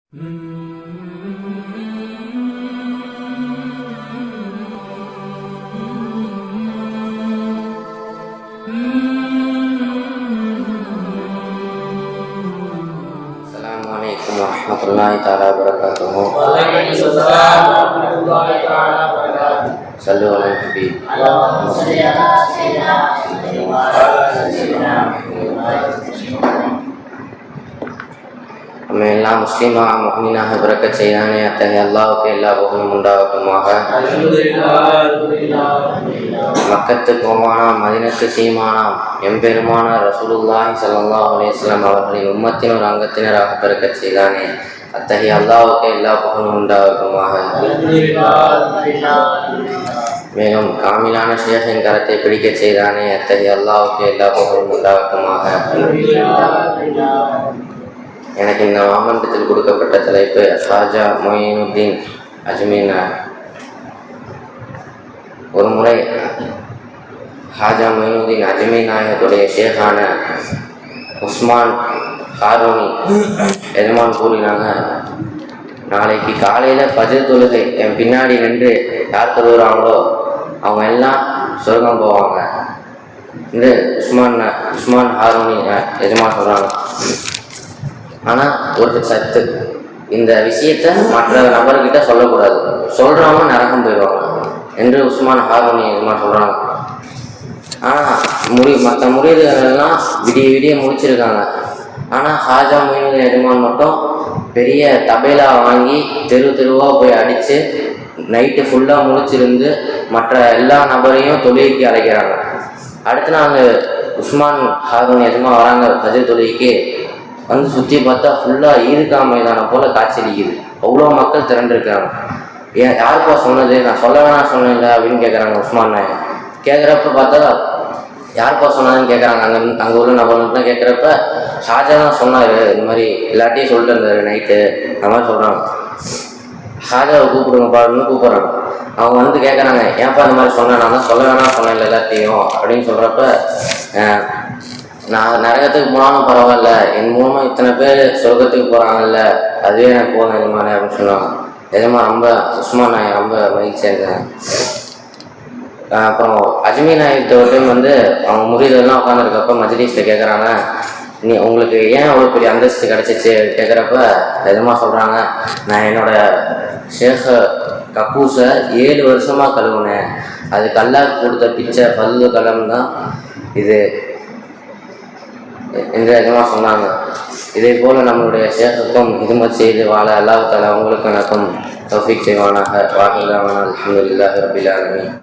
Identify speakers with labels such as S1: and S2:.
S1: Assalamualaikum warahmatullahi wabarakatuh.
S2: Waalaikumsalam warahmatullahi wabarakatuh.
S1: Sallu ala nabi.
S2: Allahumma shalli ala sayyidina Muhammad wa ala sayyidina Muhammad.
S1: हमें अल्लाह मुस्लिमा मुमिना है बरकत செய்யானே அத்தகைய அல்லாஹ்வுக்கு எல்லா புகழும் உண்டாகட்டுமாக. மக்கத்து கோமானாம் மதீனத்து சீமானாம் எம்பெருமானார் ரசூலுல்லாஹி ஸல்லல்லாஹு அலைஹி வஸல்லம் அவர்களின் உம்மத்தின் ஒரு அங்கத்தினராக பரக்கத் செய்தானே அத்தகைய அல்லாஹ்வுக்கு எல்லா புகழும் உண்டாகட்டுமாக. மேலும் காமிலான ஷேഖின் கரத்தை பிடிக்கச் செய்தானே அத்தகைய அல்லாஹ்வுக்கு எல்லா புகழும் உண்டாகட்டுமாக. எனக்கு இந்த மாமன்றத்தில் கொடுக்கப்பட்ட தலைப்பு ஹாஜா மொயினுத்தீன் அஜ்மீர். ஒரு முறை ஹாஜா மொயினுத்தீன் அஜ்மீர் நாயகத்துடைய ஷேகான உஸ்மான் ஹாரூனி எஜமான் கூறினாங்க, நாளைக்கு காலையில் ஃபஜ்ர் தொழுகை என் பின்னாடி நின்று யார் தொழுகிறாங்களோ அவங்க எல்லாம் சொர்க்கம் போவாங்க என்று உஸ்மான் ஹாரூனி எஜமான் சொல்கிறாங்க. ஆனால் ஒரு சத்து, இந்த விஷயத்தை மற்ற நபர்கிட்ட சொல்லக்கூடாது, சொல்கிறவங்க நரகம் போயிடுவாங்க என்று உஸ்மான் ஹாரூனி எஜமான் சொல்கிறாங்க. ஆனால் மற்ற முறியீடுகளெல்லாம் விடிய முடிச்சிருக்காங்க. ஆனால் ஹாஜா மொயினுத்தீன் எஜமான் மட்டும் பெரிய தபேலா வாங்கி தெருவாக போய் அடித்து நைட்டு ஃபுல்லாக முழிச்சிருந்து மற்ற எல்லா நபரையும் தொழுகைக்கு அழைக்கிறாங்க. அடுத்து நாங்கள் உஸ்மான் ஹாரூனி எஜமான் வராங்க ஃபஜ்ர் தொழுகைக்கு. வந்து சுற்றி பார்த்தா ஃபுல்லாக ஈதுகா மைதானம் போல் காட்சியளிக்குது. அவ்வளோ மக்கள் திரண்டிருக்காங்க. யாருப்பா சொன்னது, நான் சொல்ல வேணாம் சொன்னேன்ல அப்படின்னு கேட்குறாங்க உஸ்மான் நாயக். கேட்குறப்ப பார்த்தா யாருப்பா சொன்னதுன்னு கேட்குறாங்க. அங்கே உள்ள நபர்கள்லாம் கேட்குறப்ப ஷாஜா தான் சொன்னார், இந்த மாதிரி எல்லாத்தையும் சொல்லிட்டு இருந்தார் நைட்டு, அந்த மாதிரி சொல்கிறாங்க. ஷாஜாவை கூப்பிடுங்கப்பான்னு கூப்பிட்றாங்க. அவங்க வந்து கேட்குறாங்க, ஏன்ப்பா இந்த மாதிரி சொன்னேன், நான் தான் சொல்ல வேணாம் சொன்னேன் எல்லாத்தையும் அப்படின்னு சொல்கிறப்ப, நான் நரகத்துக்கு போனாலும் பரவாயில்ல, என் மூலமாக இத்தனை பேர் சொர்க்கத்துக்கு போகிறாங்கல்ல, அதுவே எனக்கு போகணும் எஜமானே அப்படின்னு சொல்லுவாங்க. எஜமான் ரொம்ப உஸ்மான் நாயக் ரொம்ப மகிழ்ச்சியாக இருக்காங்க. அப்புறம் அஜ்மீர் நாயக் ஒரு டைம் வந்து அவங்க முறியதெல்லாம் உட்காந்துருக்கப்ப மஜ்லிஸில் கேட்குறாங்க, உங்களுக்கு ஏன் அவ்வளோ பெரிய அந்தஸ்து கிடச்சிச்சு கேட்குறப்ப எஜமான் சொல்கிறாங்க, நான் என்னோடய ஷேக கக்கூஸை 7 வருஷமாக கழுவுனேன், அதுக்கு அல்லாஹ் கொடுத்த பிச்சை பல்லு கலம் தான் இது என்று எஜமான் சொன்னாங்க. இதே போல் நம்மளுடைய ஷேഖுக்கும் ஹிதுமத் செய்து வாழ அல்லாஹ் தஆலா உங்களுக்கு எனக்கும் தௌஃபீக் செய்வானாக. வாஹிர் தஅவானா அல்ஹம்துலில்லாஹி ரப்பில் ஆலமீன்.